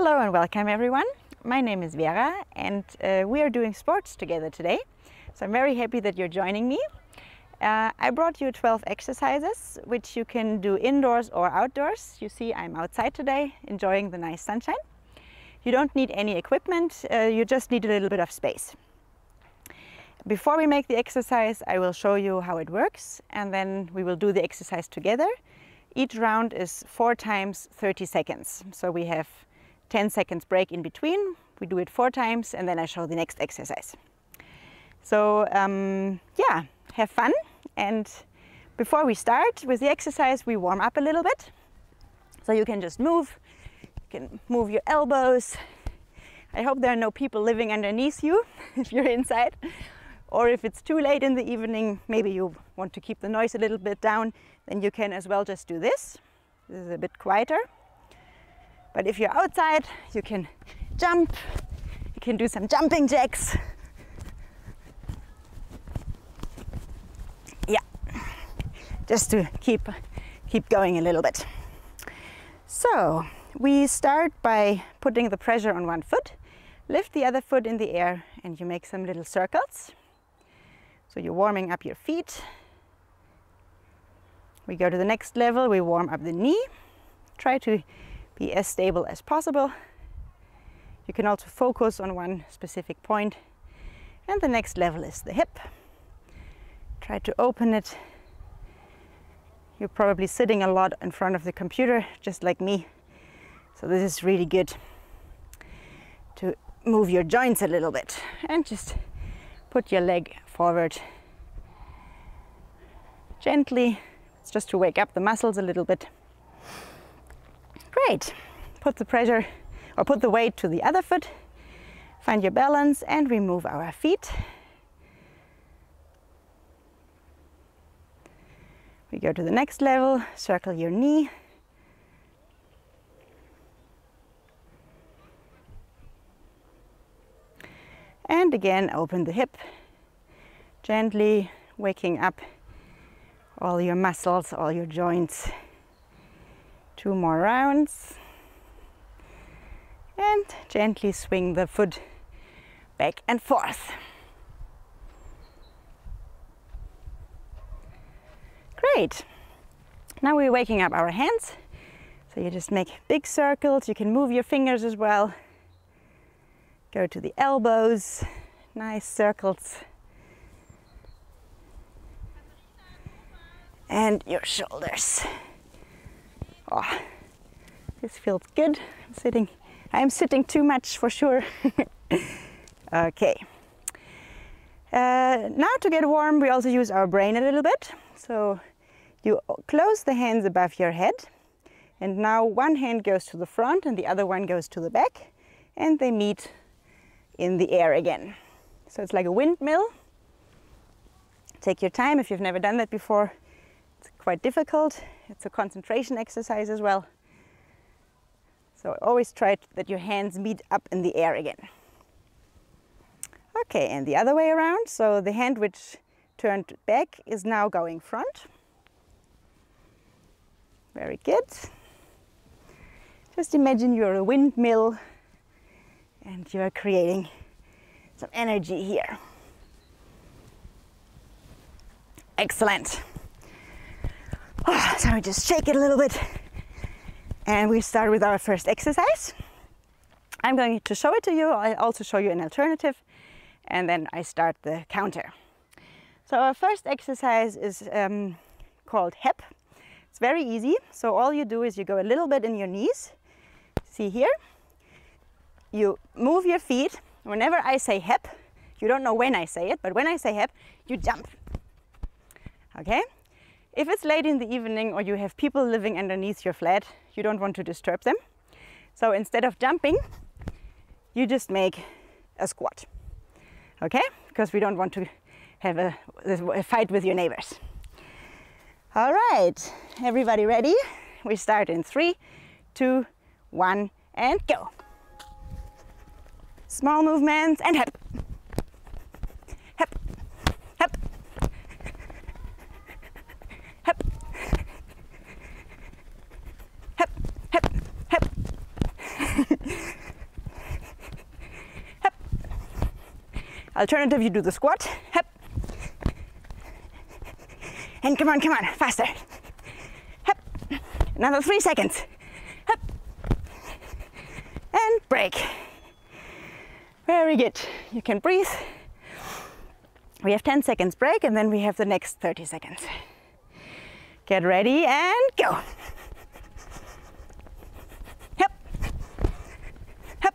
Hello and welcome everyone. My name is Vera and we are doing sports together today. So I'm very happy that you're joining me. I brought you 12 exercises which you can do indoors or outdoors. You see I'm outside today enjoying the nice sunshine. You don't need any equipment, you just need a little bit of space. Before we make the exercise, I will show you how it works and then we will do the exercise together. Each round is 4 times 30 seconds. So we have 10 seconds break in between. We do it 4 times and then I show the next exercise. So yeah, have fun. And before we start with the exercise, we warm up a little bit. So you can just move. You can move your elbows. I hope there are no people living underneath you if you're inside. Or if it's too late in the evening, maybe you want to keep the noise a little bit down, then you can as well just do this. This is a bit quieter. But if you're outside, you can jump. You can do some jumping jacks. Yeah, just to keep going a little bit. So we start by putting the pressure on one foot, lift the other foot in the air, and you make some little circles. So you're warming up your feet. We go to the next level, we warm up the knee. Try to be as stable as possible. You can also focus on one specific point. And the next level is the hip. Try to open it. You're probably sitting a lot in front of the computer, just like me. So this is really good to move your joints a little bit and just put your leg forward gently. It's just to wake up the muscles a little bit. Great. Put the pressure or put the weight to the other foot. Find your balance and we move our feet. We go to the next level, circle your knee. And again, open the hip, gently waking up all your muscles, all your joints. 2 more rounds. And gently swing the foot back and forth. Great. Now we're waking up our hands. So you just make big circles. You can move your fingers as well. Go to the elbows, nice circles. And your shoulders. Oh, this feels good. I'm sitting too much for sure. Okay. Now to get warm, we also use our brain a little bit. So you close the hands above your head. And now one hand goes to the front and the other one goes to the back. And they meet in the air again. So it's like a windmill. Take your time if you've never done that before. It's quite difficult. It's a concentration exercise as well. So always try that your hands meet up in the air again. Okay, and the other way around. So the hand which turned back is now going front. Very good. Just imagine you're a windmill and you're creating some energy here. Excellent. So we just shake it a little bit and we start with our first exercise. I'm going to show it to you. I'll also show you an alternative and then I start the counter. So our first exercise is called hep. It's very easy. So all you do is you go a little bit in your knees. See here? You move your feet. Whenever I say hep, you don't know when I say it, but when I say hep, you jump. Okay? If it's late in the evening or you have people living underneath your flat, you don't want to disturb them. So instead of jumping, you just make a squat. Okay? Because we don't want to have a fight with your neighbors. All right, everybody ready? We start in 3, 2, 1, and go. Small movements and hep. Hep. Hep. Hep. Hep. Hep. Hep. Alternative, you do the squat. Hep. And come on, faster. Hep. Another 3 seconds. Hep. And break. Very good. You can breathe. We have 10 seconds break and then we have the next 30 seconds. Get ready and go. Hep. Hep. Hep.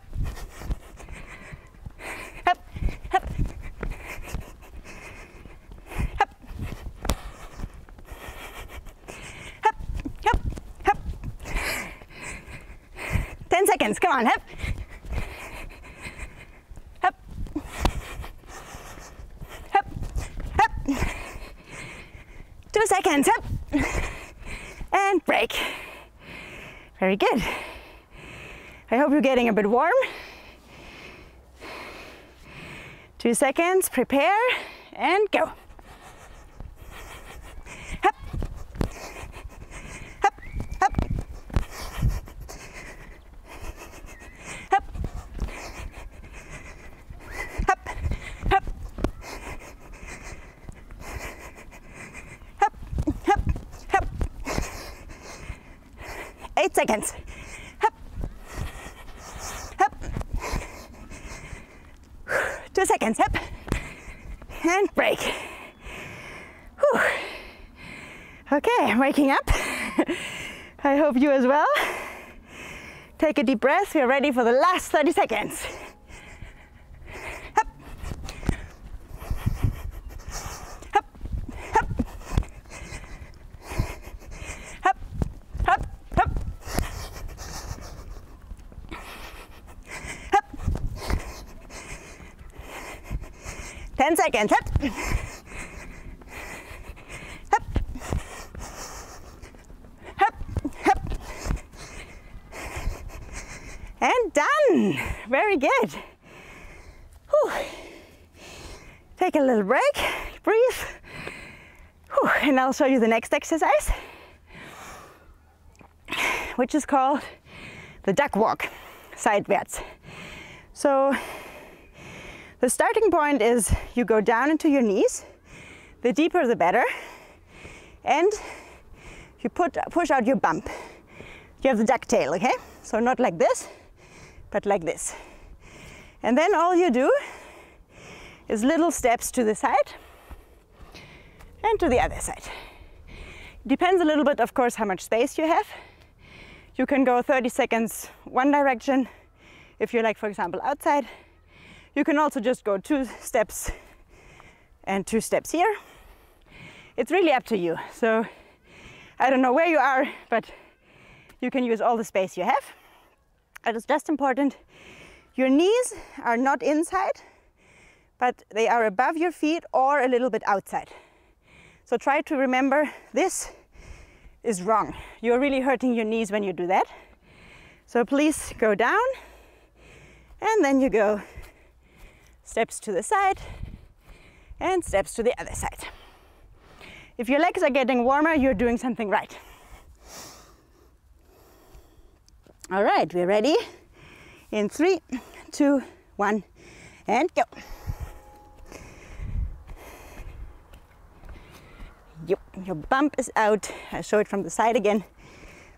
Hep. Hep. Hep. Hep. Hep. 10 seconds. Come on. Hep. Hep. Hep. Hep. 2 seconds. Hep. And break. Very good. I hope you're getting a bit warm. 2 seconds, prepare, and go. Hep. Hep. Hep. Hep. Hep. Hep. Hep. Hep. Hep. 8 seconds. Hep. Hep. 2 seconds. Hep. And break. Whew. Okay, I'm waking up. I hope you as well. Take a deep breath. We're ready for the last 30 seconds. Hep. Hep. Hep. Hep. Hep. Hep. Hep. 10 seconds. Hep. Hep. Hep. Hep. And done. Very good. Whew. Take a little break. Breathe. Whew. And I'll show you the next exercise, which is called the duck walk, seitwärts. So the starting point is you go down into your knees, the deeper the better, and you push out your bump. You have the duck tail, okay? So not like this, but like this. And then all you do is little steps to the side and to the other side. Depends a little bit, of course, how much space you have. You can go 30 seconds one direction if you're, like, for example, outside. You can also just go 2 steps and 2 steps here. It's really up to you. So I don't know where you are, but you can use all the space you have. It is just important. Your knees are not inside, but they are above your feet or a little bit outside. So try to remember this is wrong. You're really hurting your knees when you do that. So please go down and then you go steps to the side and steps to the other side. If your legs are getting warmer, you're doing something right. All right, we're ready. In 3, 2, 1, and go. Yep, your bump is out. I'll show it from the side again.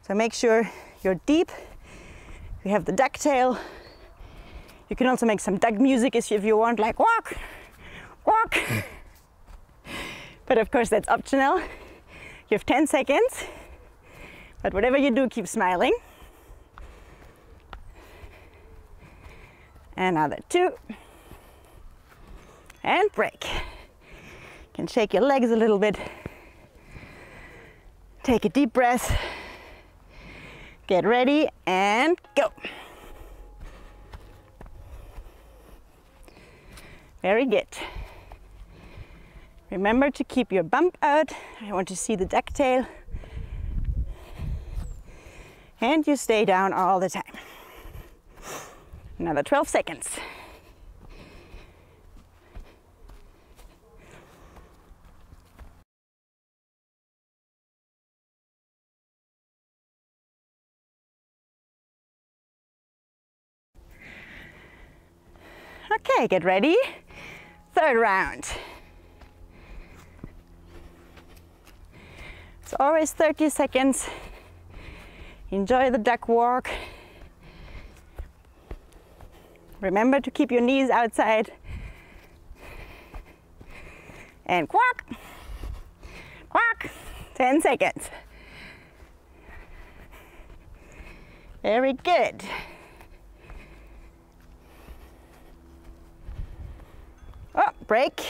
So make sure you're deep. You have the duck tail. You can also make some duck music if you want, like walk, walk. But of course that's optional. You have 10 seconds, but whatever you do, keep smiling. Another 2, and break. You can shake your legs a little bit. Take a deep breath. Get ready and go. Very good. Remember to keep your bump out. I want to see the duck tail. And you stay down all the time. Another 12 seconds. Okay, get ready. Third round. It's always 30 seconds. Enjoy the duck walk. Remember to keep your knees outside. And quack, quack, 10 seconds. Very good. Oh, break.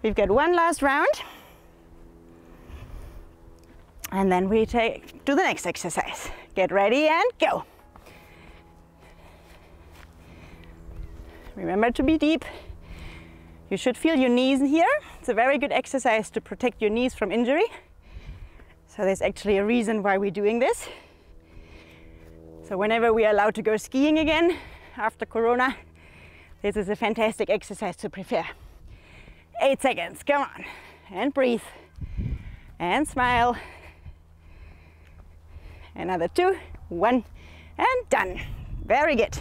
We've got one last round. And then we do the next exercise. Get ready and go. Remember to be deep. You should feel your knees here. It's a very good exercise to protect your knees from injury. So there's actually a reason why we're doing this. So whenever we are allowed to go skiing again after Corona, this is a fantastic exercise to prepare. 8 seconds, come on. And breathe. And smile. Another 2, 1, and done. Very good.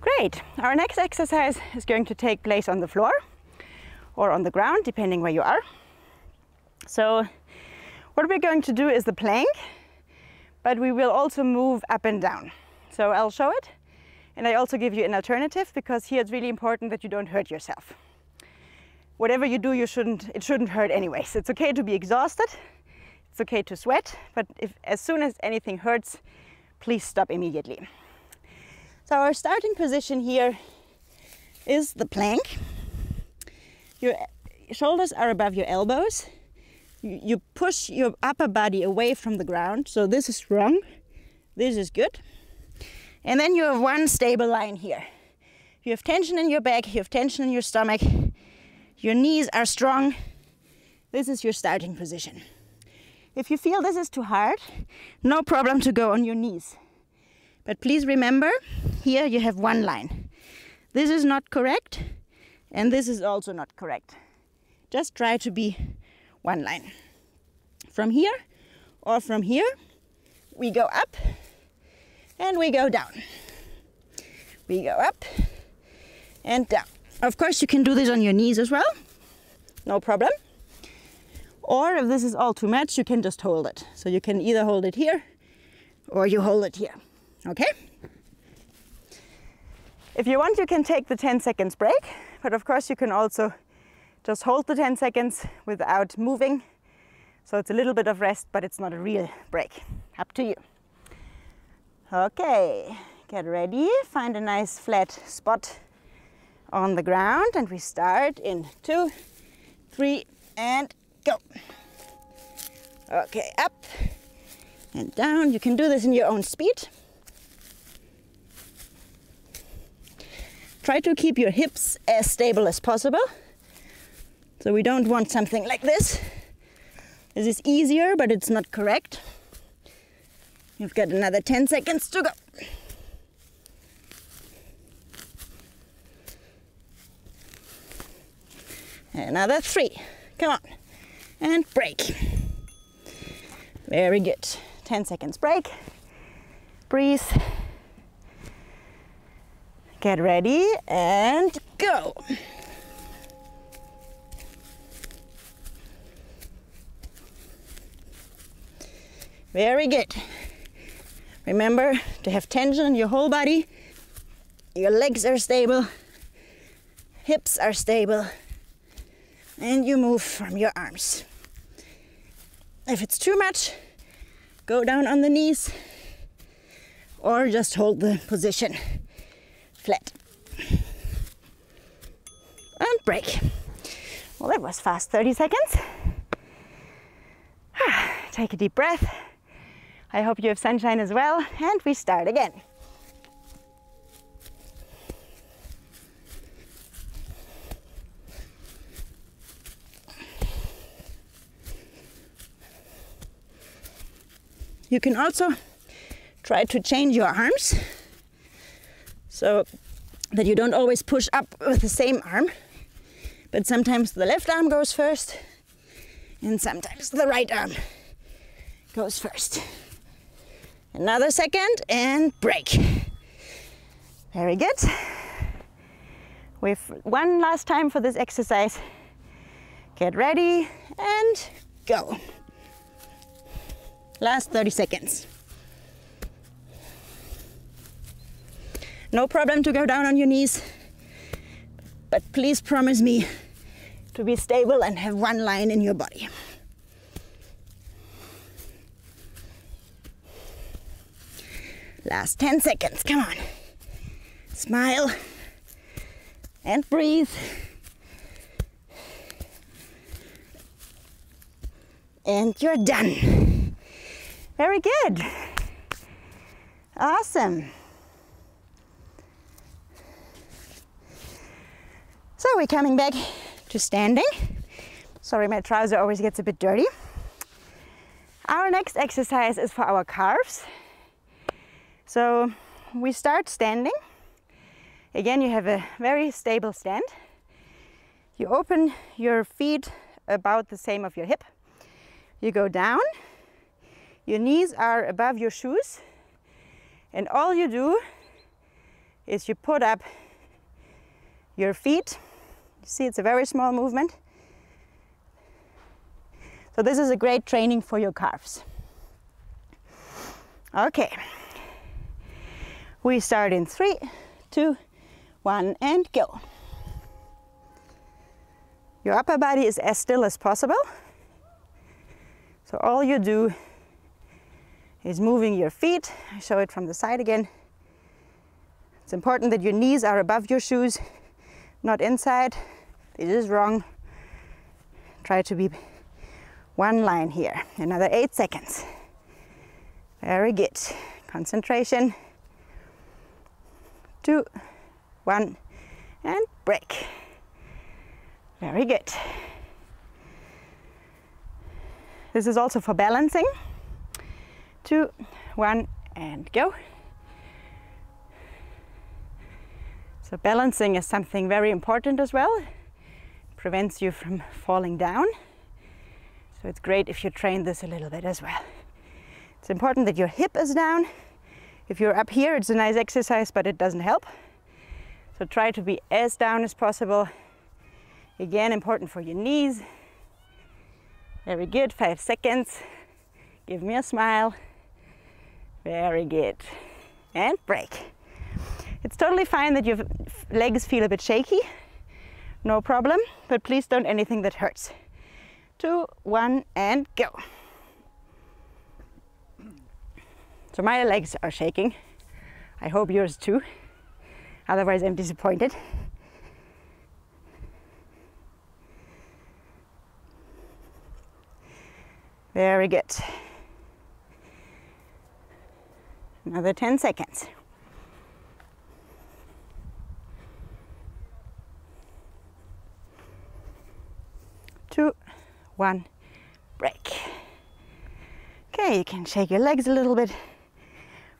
Great. Our next exercise is going to take place on the floor or on the ground, depending where you are. So what we're going to do is the plank, but we will also move up and down. So I'll show it, and I also give you an alternative, because here it's really important that you don't hurt yourself. Whatever you do, it shouldn't hurt anyways. It's okay to be exhausted. It's okay to sweat, but as soon as anything hurts, please stop immediately. So our starting position here is the plank. Your shoulders are above your elbows. You push your upper body away from the ground. So this is wrong. This is good. And then you have one stable line here. You have tension in your back, you have tension in your stomach. Your knees are strong. This is your starting position. If you feel this is too hard, no problem to go on your knees. But please remember, here you have one line. This is not correct, and this is also not correct. Just try to be one line. From here or from here, we go up and we go down. We go up and down. Of course, you can do this on your knees as well, no problem. Or if this is all too much, you can just hold it. So you can either hold it here or you hold it here, okay? If you want, you can take the 10 seconds break, but of course you can also just hold the 10 seconds without moving. So it's a little bit of rest, but it's not a real break. Up to you. Okay, get ready. Find a nice flat spot on the ground, and we start in 2, 3, and go. Okay, up and down. You can do this in your own speed. Try to keep your hips as stable as possible. So we don't want something like this. This is easier, but it's not correct. You've got another 10 seconds to go. Another 3. Come on. And break. Very good. 10 seconds break. Breathe. Get ready and go. Very good. Remember to have tension in your whole body. Your legs are stable. Hips are stable. And you move from your arms. If it's too much, go down on the knees or just hold the position flat. And break. Well, that was fast, 30 seconds. Take a deep breath. I hope you have sunshine as well, and we start again. You can also try to change your arms so that you don't always push up with the same arm, but sometimes the left arm goes first and sometimes the right arm goes first. Another second and break. Very good. We've one last time for this exercise. Get ready and go. Last 30 seconds. No problem to go down on your knees, but please promise me to be stable and have one line in your body. Last 10 seconds, come on. Smile and breathe. And you're done. Very good. Awesome. So we're coming back to standing. Sorry, my trouser always gets a bit dirty. Our next exercise is for our calves. So we start standing. Again, you have a very stable stand. You open your feet about the same of your hip. You go down. Your knees are above your shoes. And all you do is you put up your feet. You see, it's a very small movement. So this is a great training for your calves. Okay. We start in 3, 2, 1, and go. Your upper body is as still as possible. So all you do is moving your feet. I show it from the side again. It's important that your knees are above your shoes, not inside. This is wrong. Try to be one line here. Another 8 seconds. Very good. Concentration. 2, 1, and break. Very good. This is also for balancing. 2, 1, and go. So balancing is something very important as well. It prevents you from falling down. So it's great if you train this a little bit as well. It's important that your hip is down. If you're up here, it's a nice exercise, but it doesn't help. So try to be as down as possible. Again, important for your knees. Very good, 5 seconds. Give me a smile. Very good. And break. It's totally fine that your legs feel a bit shaky. No problem, but please don't anything that hurts. 2, 1, and go. So my legs are shaking. I hope yours too. Otherwise I'm disappointed. Very good. Another 10 seconds. 2, 1, break. Okay, you can shake your legs a little bit.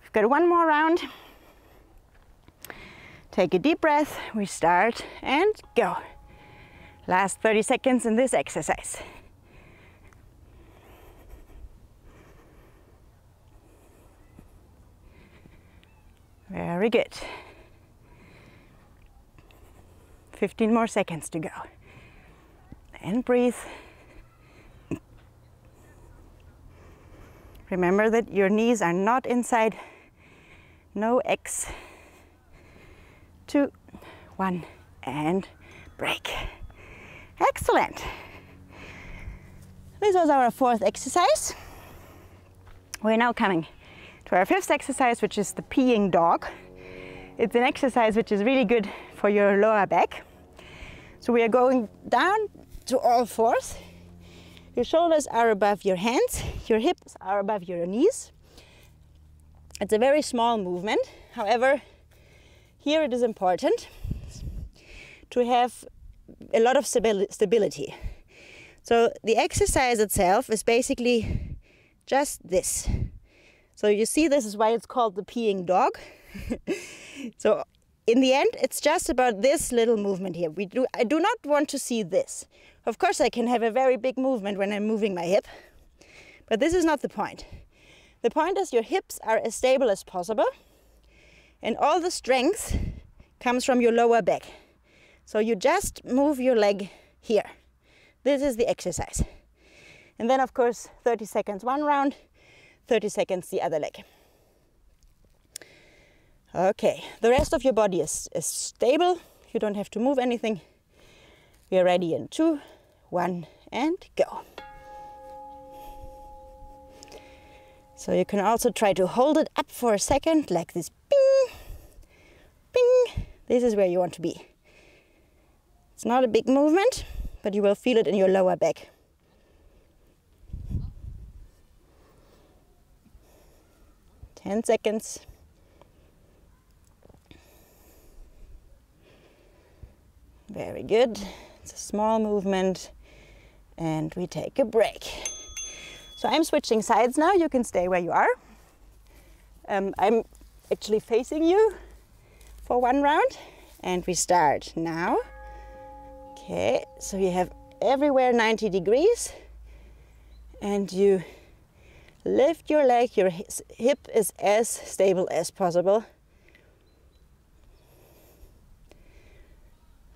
We've got one more round. Take a deep breath. We start and go. Last 30 seconds in this exercise. Very good. 15 more seconds to go. And breathe. Remember that your knees are not inside. No X. 2, 1, and break. Excellent. This was our 4th exercise. We're now coming to our 5th exercise, which is the peeing dog. It's an exercise which is really good for your lower back. So we are going down to all fours. Your shoulders are above your hands, your hips are above your knees. It's a very small movement. However, here it is important to have a lot of stability. So the exercise itself is basically just this. So you see, this is why it's called the peeing dog. So in the end, it's just about this little movement here. I do not want to see this. Of course, I can have a very big movement when I'm moving my hip, but this is not the point. The point is your hips are as stable as possible, And all the strength comes from your lower back. So you just move your leg here. This is the exercise. And then of course 30 seconds one round, 30 seconds the other leg. Okay, the rest of your body is stable. You don't have to move anything. We are ready in 2, 1, and go. So you can also try to hold it up for a second, like this, ping, ping. This is where you want to be. It's not a big movement, but you will feel it in your lower back. Ten seconds. Very good. It's a small movement and we take a break. So I'm switching sides now. You can stay where you are. I'm actually facing you for one round and we start now. Okay, so you have everywhere 90 degrees and you lift your leg, your hip is as stable as possible.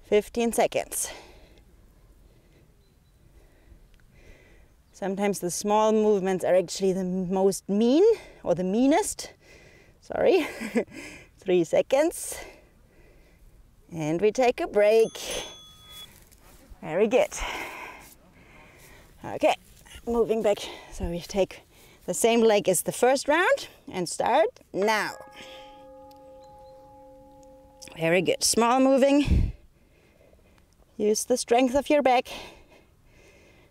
15 seconds. Sometimes the small movements are actually the most mean or the meanest. Sorry. 3 seconds. And we take a break. Very good. Okay, moving back. So we take the same leg as the first round and start now. Very good. Small moving. Use the strength of your back.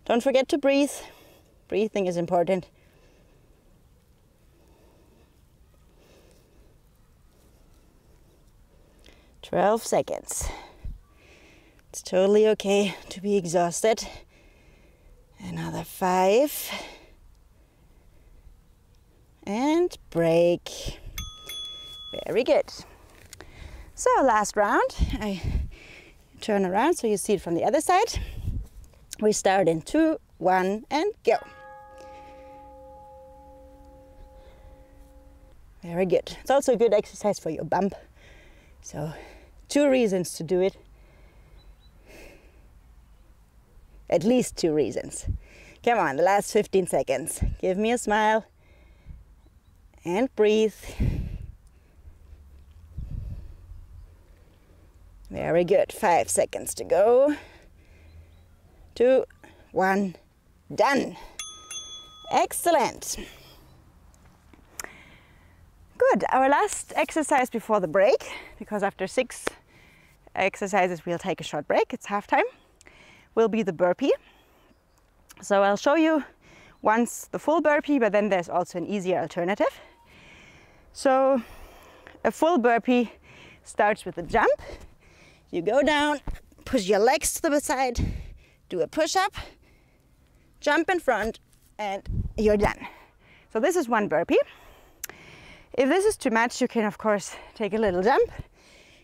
Don't forget to breathe. Breathing is important. "12 seconds. It's totally okay to be exhausted. Another 5. And break. Very good. So last round. I turn around so you see it from the other side. We start in 2, 1, and go. Very good. It's also a good exercise for your bump. So 2 reasons to do it. At least 2 reasons. Come on, the last 15 seconds. Give me a smile and breathe. Very good. 5 seconds to go. 2, 1, done. Excellent. Good. Our last exercise before the break, because after 6 exercises we'll take a short break, it's halftime, will be the burpee. So I'll show you once the full burpee, but then there's also an easier alternative. So a full burpee starts with a jump. You go down, push your legs to the side, do a push-up, jump in front, and you're done. So this is one burpee. If this is too much, you can of course take a little jump.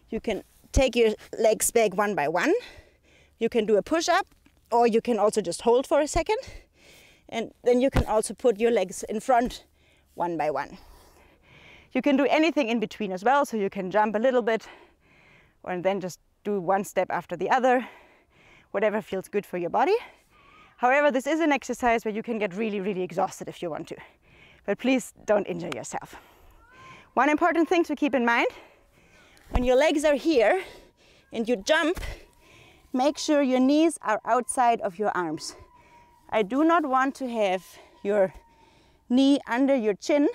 You can take your legs back one by one. You can do a push-up, or you can also just hold for a second. And then you can also put your legs in front one by one. You can do anything in between as well, so you can jump a little bit, or then just do one step after the other, whatever feels good for your body. However, this is an exercise where you can get really, really exhausted if you want to. But please don't injure yourself. One important thing to keep in mind, when your legs are here and you jump, make sure your knees are outside of your arms. I do not want to have your knee under your chin,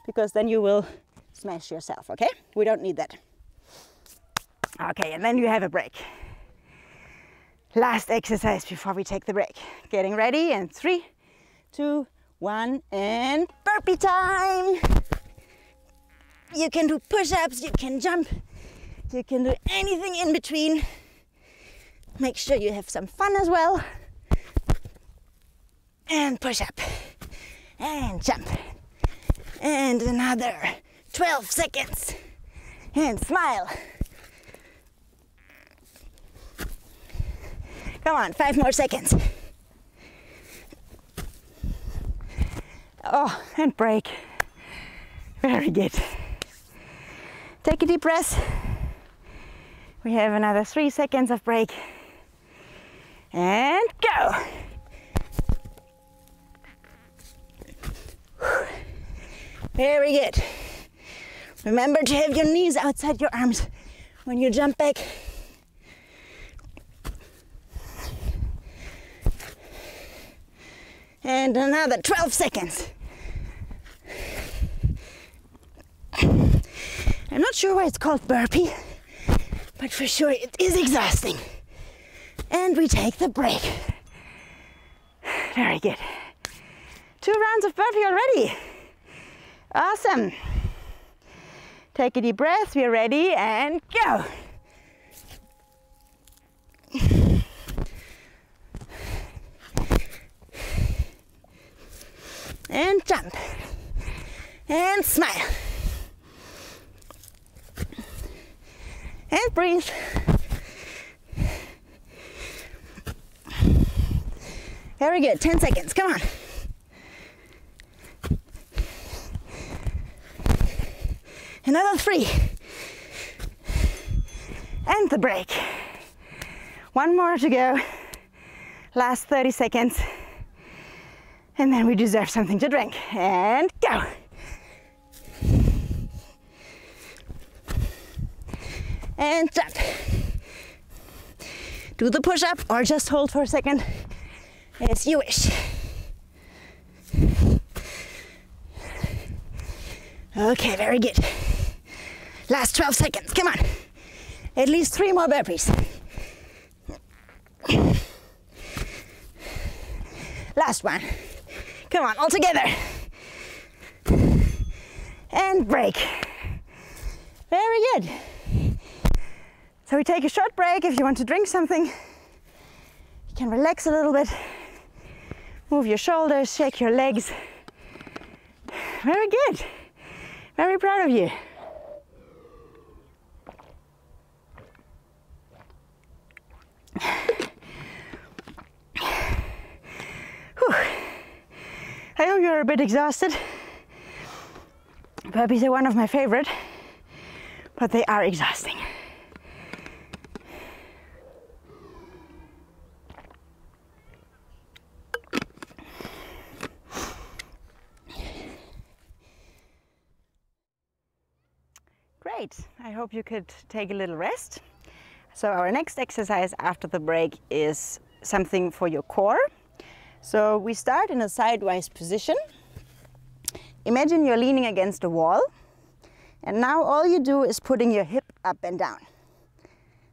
because then you will smash yourself, okay? We don't need that. Okay, and then you have a break. Last exercise before we take the break. Getting ready, and 3, 2, 1, and burpee time! You can do push-ups, you can jump, you can do anything in between. Make sure you have some fun as well. And push up, and jump, and another 12 seconds, and smile. Come on, 5 more seconds. Oh, and break. Very good. Take a deep breath. We have another 3 seconds of break. And go. Very good. Remember to have your knees outside your arms when you jump back. And another 12 seconds. I'm not sure why it's called burpee, but for sure it is exhausting. And we take the break. Very good. 2 rounds of burpee already. Awesome. Take a deep breath, we're ready, and go. And jump. And smile. And breathe. Very good, 10 seconds, come on. Another 3. And the break. 1 more to go. Last 30 seconds. And then we deserve something to drink. And go. And jump. Do the push-up or just hold for a second, as you wish. Okay, very good. Last 12 seconds, come on. At least 3 more burpees. Last one. Come on, all together. And break. Very good. So we take a short break. If you want to drink something, you can relax a little bit. Move your shoulders, shake your legs. Very good. Very proud of you. Whew. I hope you're a bit exhausted. Burpees are one of my favorite, but they are exhausting. Great, I hope you could take a little rest. So our next exercise after the break is something for your core. So we start in a sidewise position. Imagine you're leaning against a wall, and now all you do is putting your hip up and down.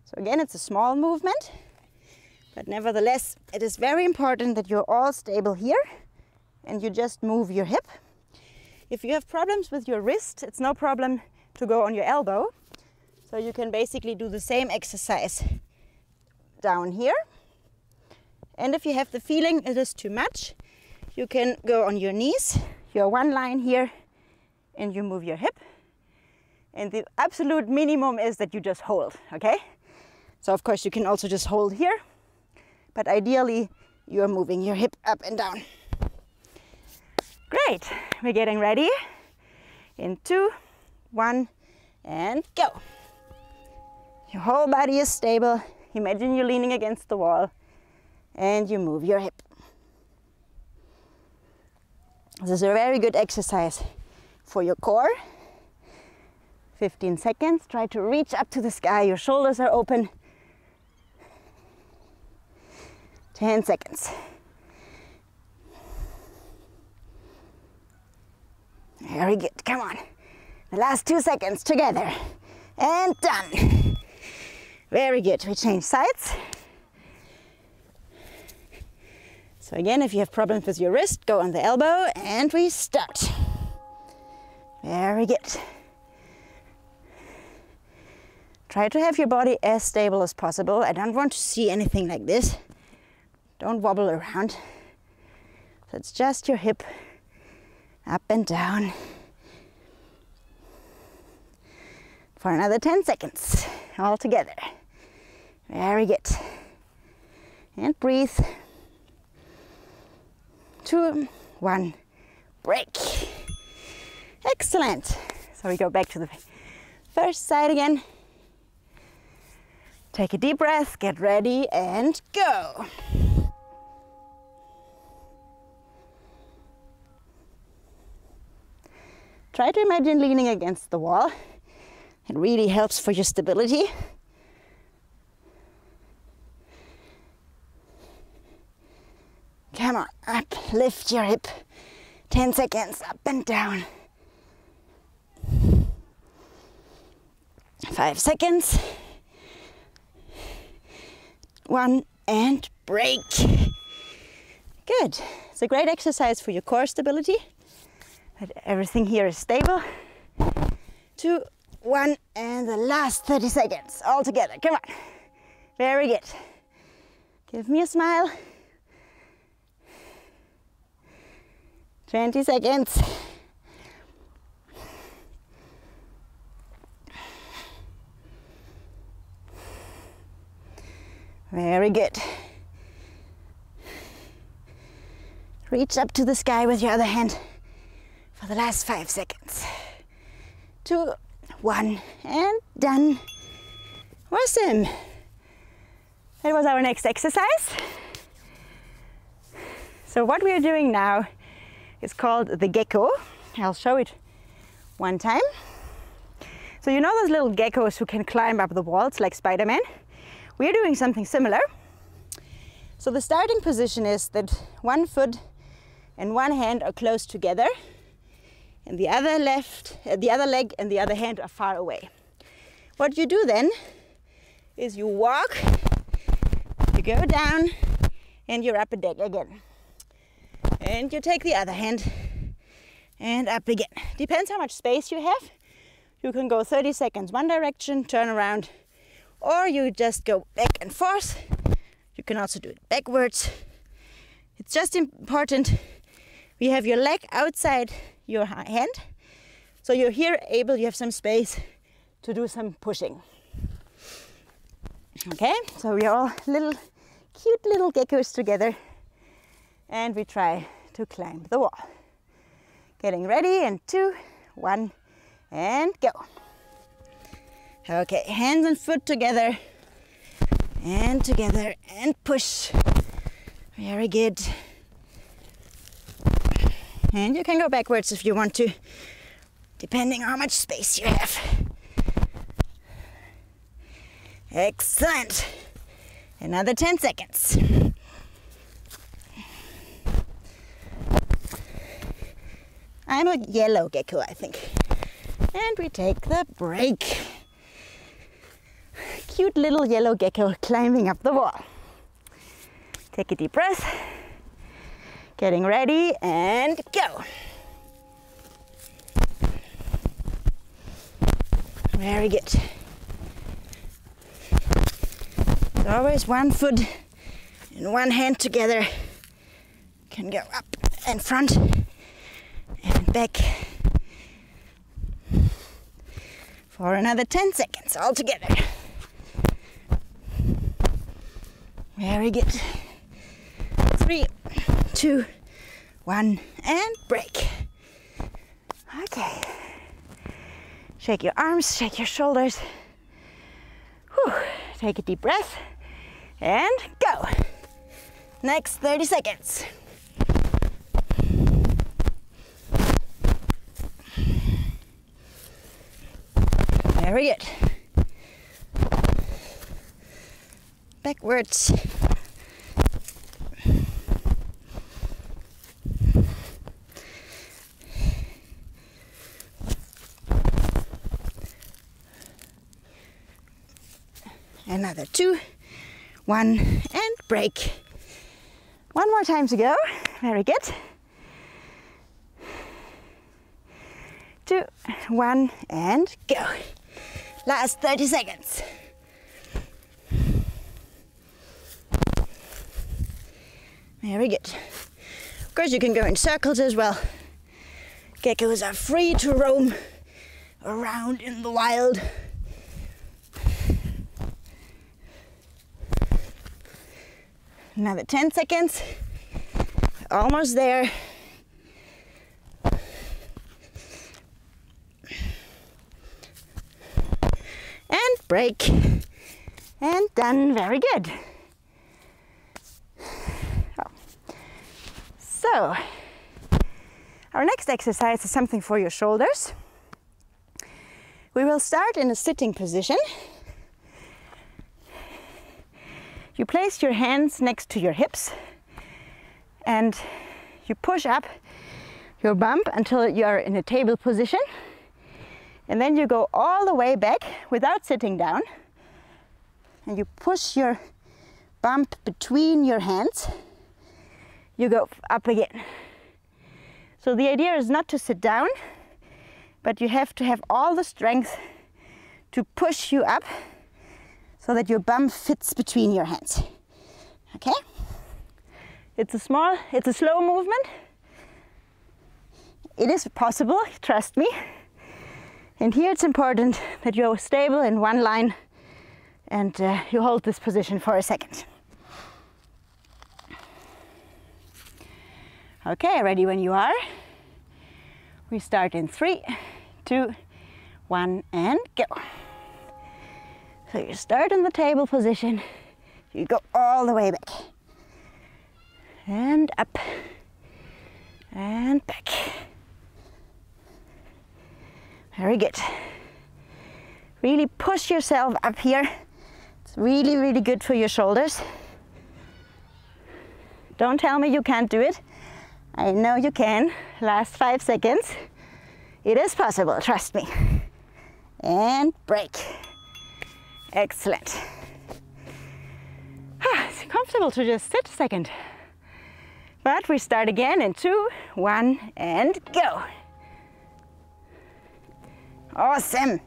So again, it's a small movement, but nevertheless, it is very important that you're all stable here and you just move your hip. If you have problems with your wrist, it's no problem to go on your elbow. So you can basically do the same exercise down here. And if you have the feeling it is too much, you can go on your knees. You're one line here and you move your hip. And the absolute minimum is that you just hold, okay? So of course you can also just hold here, but ideally you're moving your hip up and down. Great, we're getting ready. In 2, 1, and go. Your whole body is stable. Imagine you're leaning against the wall and you move your hip. This is a very good exercise for your core. 15 seconds. Try to reach up to the sky. Your shoulders are open. 10 seconds. Very good. Come on. The last 2 seconds together. And done. Very good. We change sides. So again, if you have problems with your wrist, go on the elbow and we start. Very good. Try to have your body as stable as possible. I don't want to see anything like this. Don't wobble around. So it's just your hip up and down. For another 10 seconds, all together. Very good. And breathe. 2, 1, break. Excellent. So we go back to First side again. Take a deep breath, get ready and go. Try to imagine leaning against the wall. It really helps for your stability. Come on, up, lift your hip. 10 seconds, up and down. 5 seconds. 1 and break. Good. It's a great exercise for your core stability. That everything here is stable. 2, 1, and the last 30 seconds all together. Come on. Very good. Give me a smile. 20 seconds. Very good. Reach up to the sky with your other hand for the last 5 seconds. 2, 1, and done. Awesome. That was our next exercise. So what we are doing now is called the gecko. I'll show it one time. So you know those little geckos who can climb up the walls like Spider-Man? We're doing something similar. So the starting position is that one foot and one hand are close together, and the other leg and the other hand are far away. What you do then is you walk, you go down, and you're up again. And you take the other hand and up again. Depends how much space you have. You can go 30 seconds one direction, turn around, or you just go back and forth. You can also do it backwards. It's just important you have your leg outside your hand, so you're here able, you have some space to do some pushing. Okay, so we are all cute little geckos together, and we try to climb the wall. Getting ready, and 2, 1, and go. Okay, hands and foot together, and push. Very good. And you can go backwards if you want to, depending on how much space you have. Excellent. Another 10 seconds. I'm a yellow gecko, I think. And we take the break. Cute little yellow gecko climbing up the wall. Take a deep breath. Getting ready and go. Very good. So always one foot and one hand together. Can go up and front and back for another 10 seconds all together. Very good. 3, 2, 1, and break. Okay. Shake your arms, shake your shoulders. Whew. Take a deep breath and go. Next 30 seconds. Very good. Backwards. Another 2, 1, and break. One more time to go. Very good. 2, 1, and go. Last 30 seconds. Very good. Of course, you can go in circles as well. Geckos are free to roam around in the wild. Another 10 seconds. Almost there. break, and done. Very good. So, our next exercise is something for your shoulders. We will start in a sitting position. You place your hands next to your hips and you push up your bump until you are in a table position. And then you go all the way back without sitting down. And you push your bump between your hands. You go up again. So the idea is not to sit down, but you have to have all the strength to push you up so that your bum fits between your hands. Okay? It's a slow movement. It is possible, trust me. And here it's important that you're stable in one line and you hold this position for a second. Okay, ready when you are. We start in 3, 2, 1, and go. So you start in the table position, you go all the way back. And up, and back. Very good. Really push yourself up here. It's really, really good for your shoulders. Don't tell me you can't do it. I know you can. Last 5 seconds. It is possible, trust me. And break. Excellent. It's comfortable to just sit a second. But we start again in 2, 1, and go. Awesome.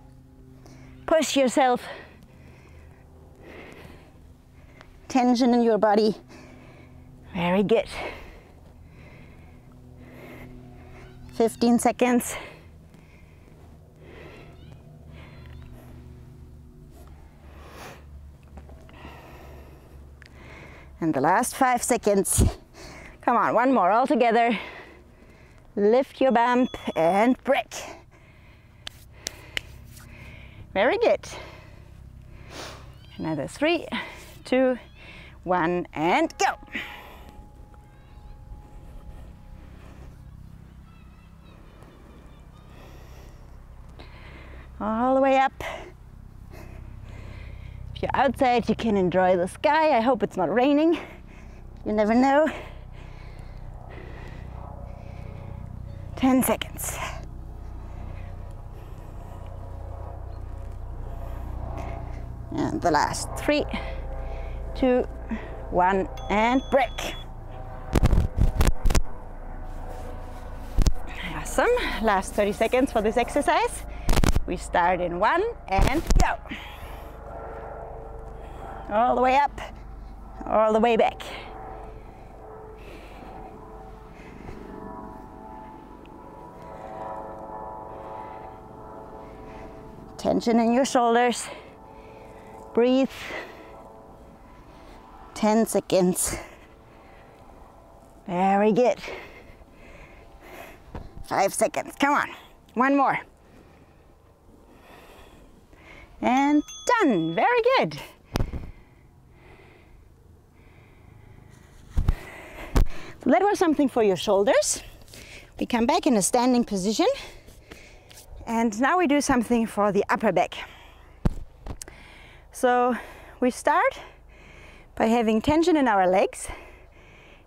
Push yourself. Tension in your body. Very good. 15 seconds. And the last 5 seconds. Come on, one more all together. Lift your bump and break. Very good. Another 3, 2, 1, and go. All the way up. If you're outside, you can enjoy the sky. I hope it's not raining. You never know. 10 seconds. And the last 3, 2, 1, and break. Awesome. Last 30 seconds for this exercise. We start in 1 and go. All the way up, all the way back. Tension in your shoulders. Breathe. 10 seconds. Very good. 5 seconds. Come on. One more. And done. Very good. So that was something for your shoulders. We come back in a standing position. And now we do something for the upper back. So we start by having tension in our legs.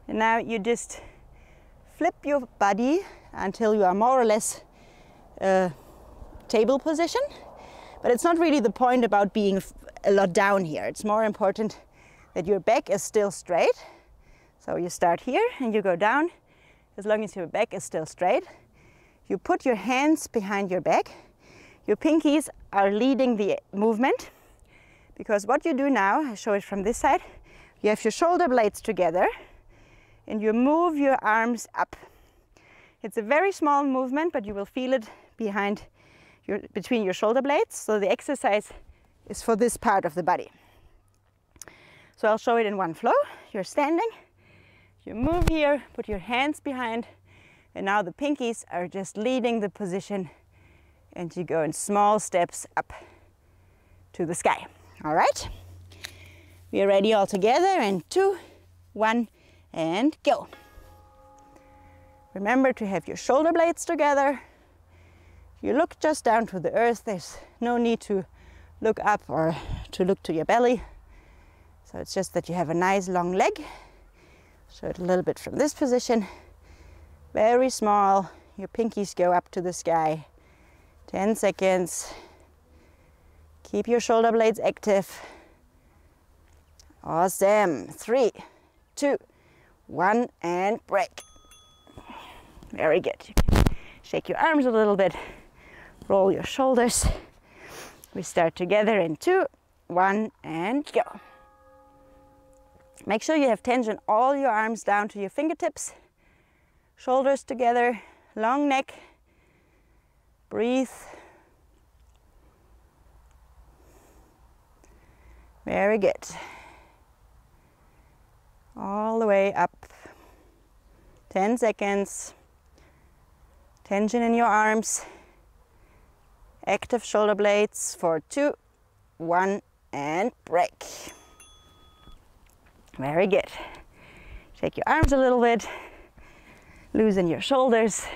And now you just flip your body until you are more or less table position. But it's not really the point about being a lot down here. It's more important that your back is still straight. So you start here and you go down as long as your back is still straight. You put your hands behind your back. Your pinkies are leading the movement. Because what you do now, I show it from this side, you have your shoulder blades together and you move your arms up. It's a very small movement, but you will feel it between your shoulder blades. So the exercise is for this part of the body. So I'll show it in one flow. You're standing, you move here, put your hands behind, and now the pinkies are just leading the position and you go in small steps up to the sky. All right? We are ready all together in 2, 1, and go. Remember to have your shoulder blades together. You look just down to the earth. There's no need to look up or to look to your belly. So it's just that you have a nice long leg. Show it a little bit from this position. Very small. Your pinkies go up to the sky. 10 seconds. Keep your shoulder blades active. Awesome. 3, 2, 1, and break. Very good. You can shake your arms a little bit. Roll your shoulders. We start together in 2, 1, and go. Make sure you have tension all your arms down to your fingertips. Shoulders together, long neck. Breathe. Very good. All the way up. 10 seconds. Tension in your arms. Active shoulder blades for 2, 1, and break. Very good. Shake your arms a little bit. Loosen your shoulders.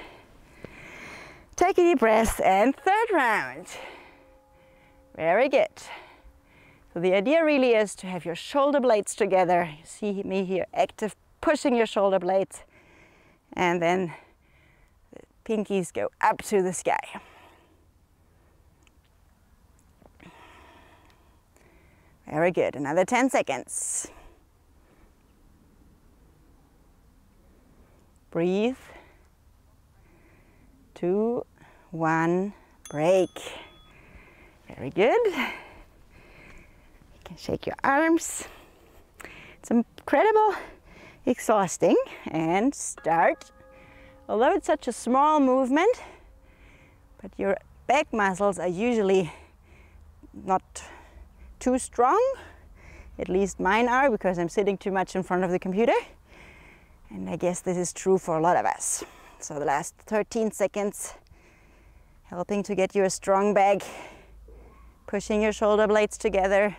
Take a deep breath and third round. Very good. So the idea really is to have your shoulder blades together. You see me here active, pushing your shoulder blades. And then the pinkies go up to the sky. Very good. Another 10 seconds. Breathe. 2, 1, break. Very good. You can shake your arms. It's incredible, exhausting, and start. Although it's such a small movement, but your back muscles are usually not too strong. At least mine are, because I'm sitting too much in front of the computer. And I guess this is true for a lot of us. So the last 13 seconds, helping to get you a strong back, pushing your shoulder blades together.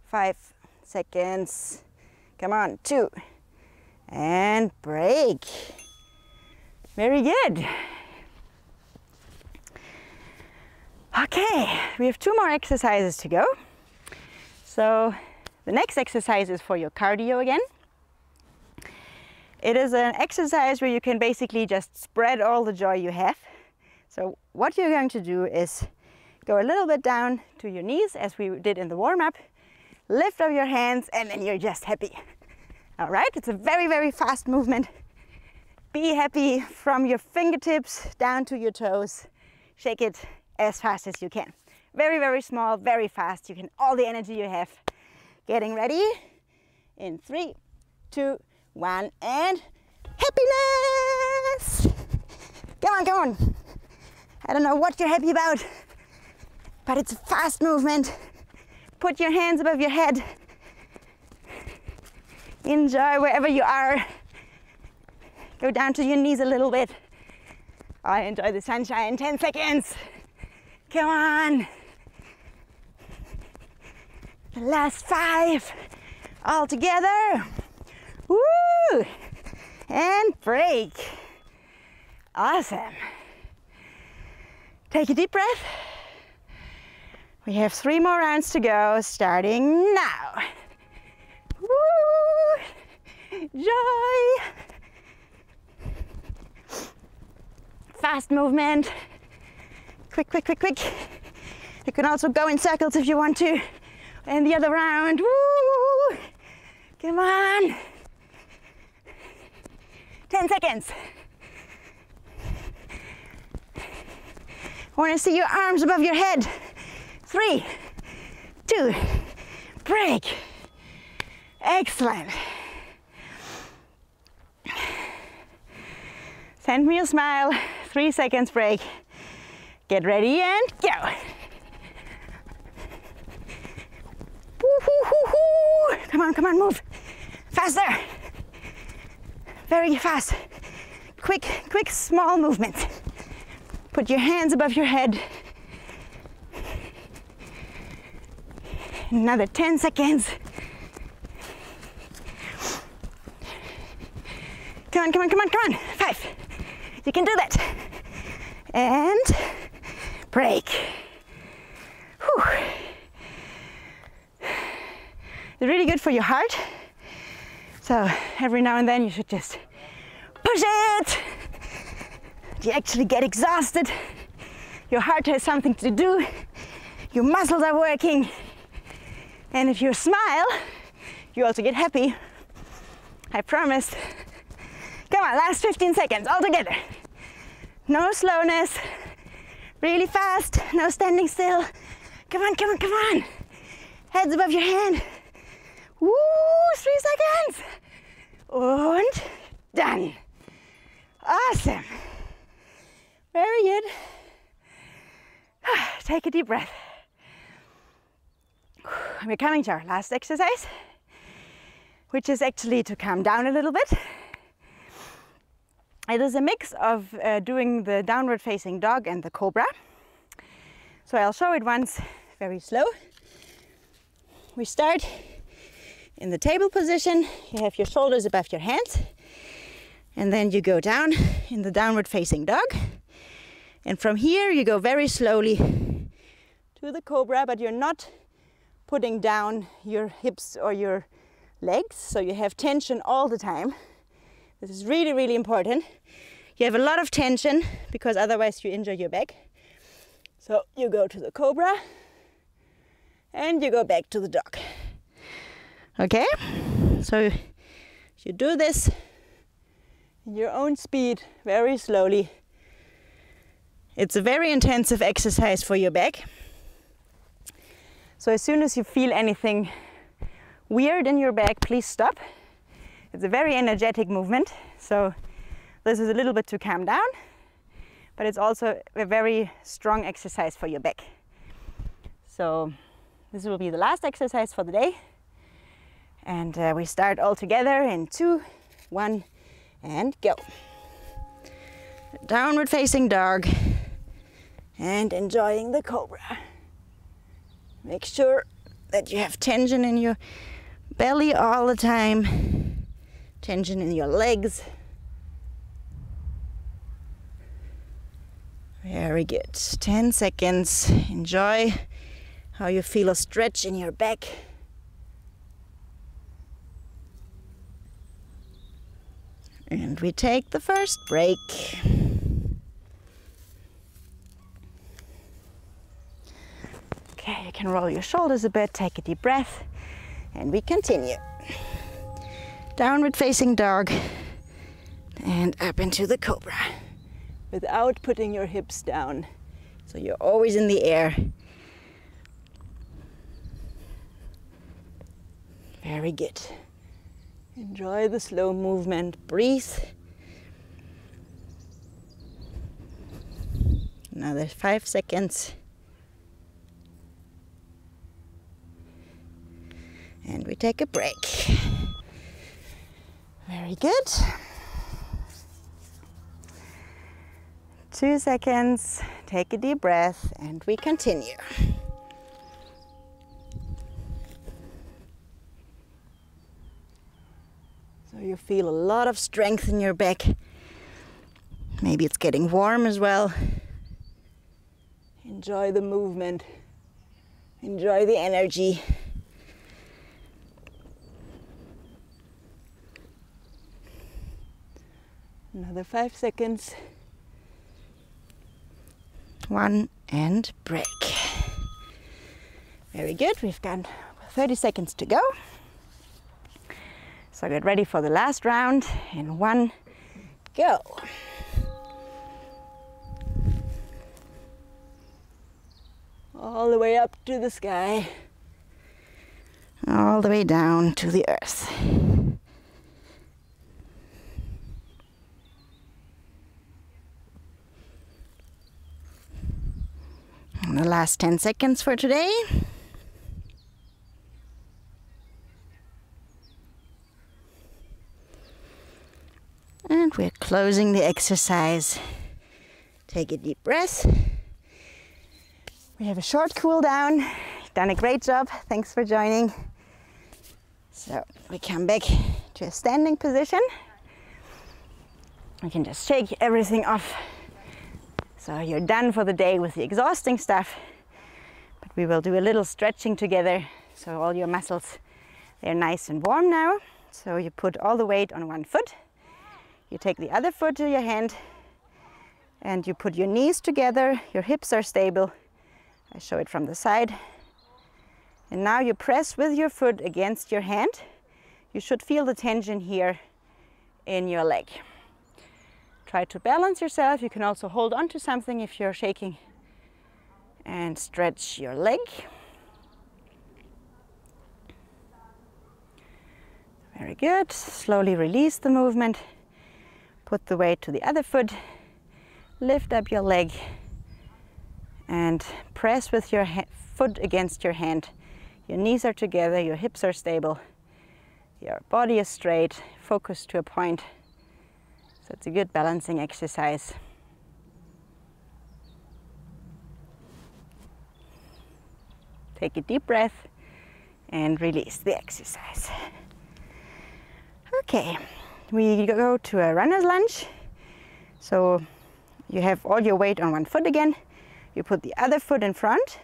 5 seconds. Come on, 2, and break. Very good. Okay, we have 2 more exercises to go. So the next exercise is for your cardio again. It is an exercise where you can basically just spread all the joy you have. So what you're going to do is go a little bit down to your knees, as we did in the warm-up. Lift up your hands, and then you're just happy. All right, it's a very, very fast movement. Be happy from your fingertips down to your toes. Shake it as fast as you can. Very, very small, very fast. You can, all the energy you have. Getting ready in 3, 2, 1, and happiness! Come on, come on. I don't know what you're happy about, but it's a fast movement. Put your hands above your head. Enjoy wherever you are. Go down to your knees a little bit. I enjoy the sunshine. 10 seconds. Come on. The last 5. All together. Woo! And break. Awesome. Take a deep breath. We have 3 more rounds to go, starting now. Woo! Joy! Fast movement. Quick, quick, quick, quick. You can also go in circles if you want to. And the other round. Woo! Come on. 10 seconds. I want to see your arms above your head. 3, 2, break. Excellent. Send me a smile. 3 seconds break. Get ready and go. Woo-hoo-hoo-hoo. Come on, come on, move. Faster. Very fast. Quick, quick, small movements. Put your hands above your head. Another 10 seconds. Come on, come on, come on, come on. 5. You can do that. And break. Whew. It's really good for your heart. So every now and then you should just push it. You actually get exhausted. Your heart has something to do. Your muscles are working. And if you smile, you also get happy. I promise. Come on, last 15 seconds all together. No slowness. Really fast. No standing still. Come on, come on, come on. Heads above your hand. Woo, 3 seconds. And done. Awesome. Very good. Take a deep breath. We're coming to our last exercise, which is actually to calm down a little bit. It is a mix of doing the downward facing dog and the cobra. So I'll show it once very slow. We start in the table position. You have your shoulders above your hands. And then you go down in the downward facing dog. And from here you go very slowly to the cobra, but you're not putting down your hips or your legs. So you have tension all the time. This is really, really important. You have a lot of tension because otherwise you injure your back. So you go to the cobra and you go back to the dog. Okay? So you do this in your own speed, very slowly. It's a very intensive exercise for your back. So as soon as you feel anything weird in your back, please stop. It's a very energetic movement, so this is a little bit to calm down, but it's also a very strong exercise for your back. So this will be the last exercise for the day. And we start all together in 2, 1, and go. Downward facing dog and enjoying the cobra. Make sure that you have tension in your belly all the time, tension in your legs. Very good. 10 seconds. Enjoy how you feel a stretch in your back. And we take the first break. Okay, you can roll your shoulders a bit, take a deep breath, and we continue. Downward facing dog and up into the cobra without putting your hips down. So you're always in the air. Very good. Enjoy the slow movement. Breathe. Another 5 seconds. And we take a break. Very good. 2 seconds. Take a deep breath and we continue. So you feel a lot of strength in your back. Maybe it's getting warm as well. Enjoy the movement. Enjoy the energy. Another 5 seconds. 1 and break. Very good. We've got 30 seconds to go. So get ready for the last round in 1, go. All the way up to the sky. All the way down to the earth. And the last 10 seconds for today. And we're closing the exercise. Take a deep breath. We have a short cool down. You done a great job. Thanks for joining. So we come back to a standing position. We can just shake everything off. So you're done for the day with the exhausting stuff. But we will do a little stretching together. So all your muscles, they're nice and warm now. So you put all the weight on one foot. You take the other foot to your hand and you put your knees together. Your hips are stable. I show it from the side. And now you press with your foot against your hand. You should feel the tension here in your leg. Try to balance yourself. You can also hold on to something if you're shaking. And stretch your leg. Very good. Slowly release the movement. Put the weight to the other foot. Lift up your leg. And press with your foot against your hand. Your knees are together, your hips are stable, your body is straight, focused to a point. So it's a good balancing exercise. Take a deep breath and release the exercise. Okay, we go to a runner's lunge. So you have all your weight on one foot again. You put the other foot in front.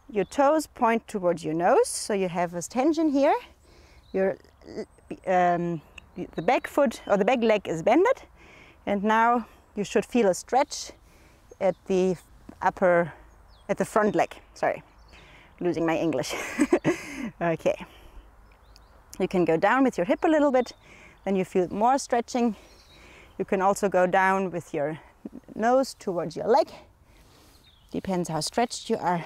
Your toes point towards your nose, so you have a tension here. The back foot or the back leg is bended, and now you should feel a stretch at the front leg. Sorry, losing my English. Okay. You can go down with your hip a little bit, then you feel more stretching. You can also go down with your nose towards your leg. Depends how stretched you are.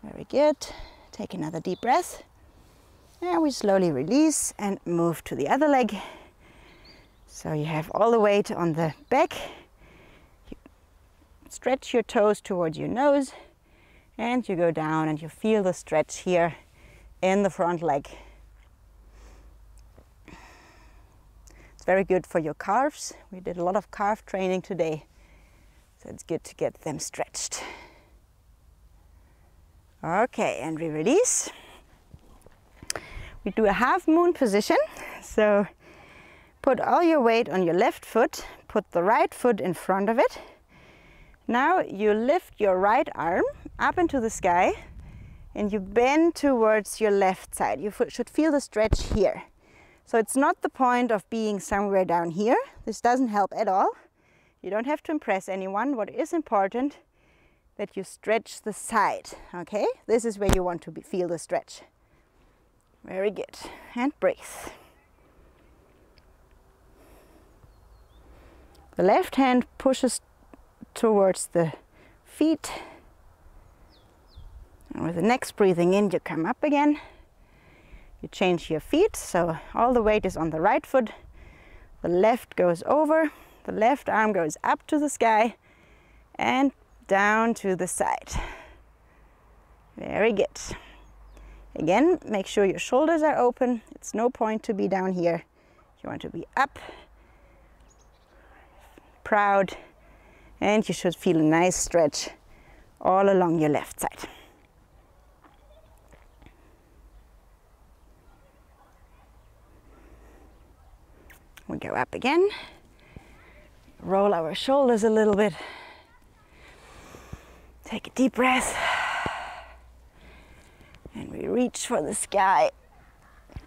Very good. Take another deep breath. And we slowly release and move to the other leg. So you have all the weight on the back. You stretch your toes towards your nose and you go down and you feel the stretch here in the front leg. It's very good for your calves. We did a lot of calf training today. So it's good to get them stretched. Okay, and we release. We do a half moon position. So put all your weight on your left foot, put the right foot in front of it. Now you lift your right arm up into the sky and you bend towards your left side. You should feel the stretch here. So it's not the point of being somewhere down here. This doesn't help at all. You don't have to impress anyone. What is important that you stretch the side, okay? This is where you want to feel the stretch. Very good, and breathe. The left hand pushes towards the feet. And with the next breathing in, you come up again. You change your feet, so all the weight is on the right foot. The left goes over, the left arm goes up to the sky, and down to the side. Very good. Again, make sure your shoulders are open. It's no point to be down here. You want to be up, proud, and you should feel a nice stretch all along your left side. We go up again. Roll our shoulders a little bit. Take a deep breath. And we reach for the sky,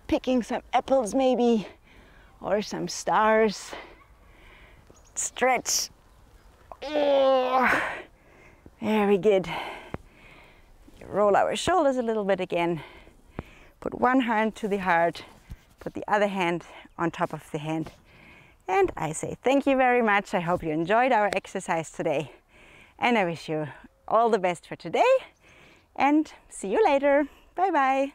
picking some apples maybe, or some stars. Stretch. Oh, very good. Roll our shoulders a little bit again. Put one hand to the heart, put the other hand on top of the hand. And I say thank you very much. I hope you enjoyed our exercise today. And I wish you all the best for today. And see you later. Bye bye.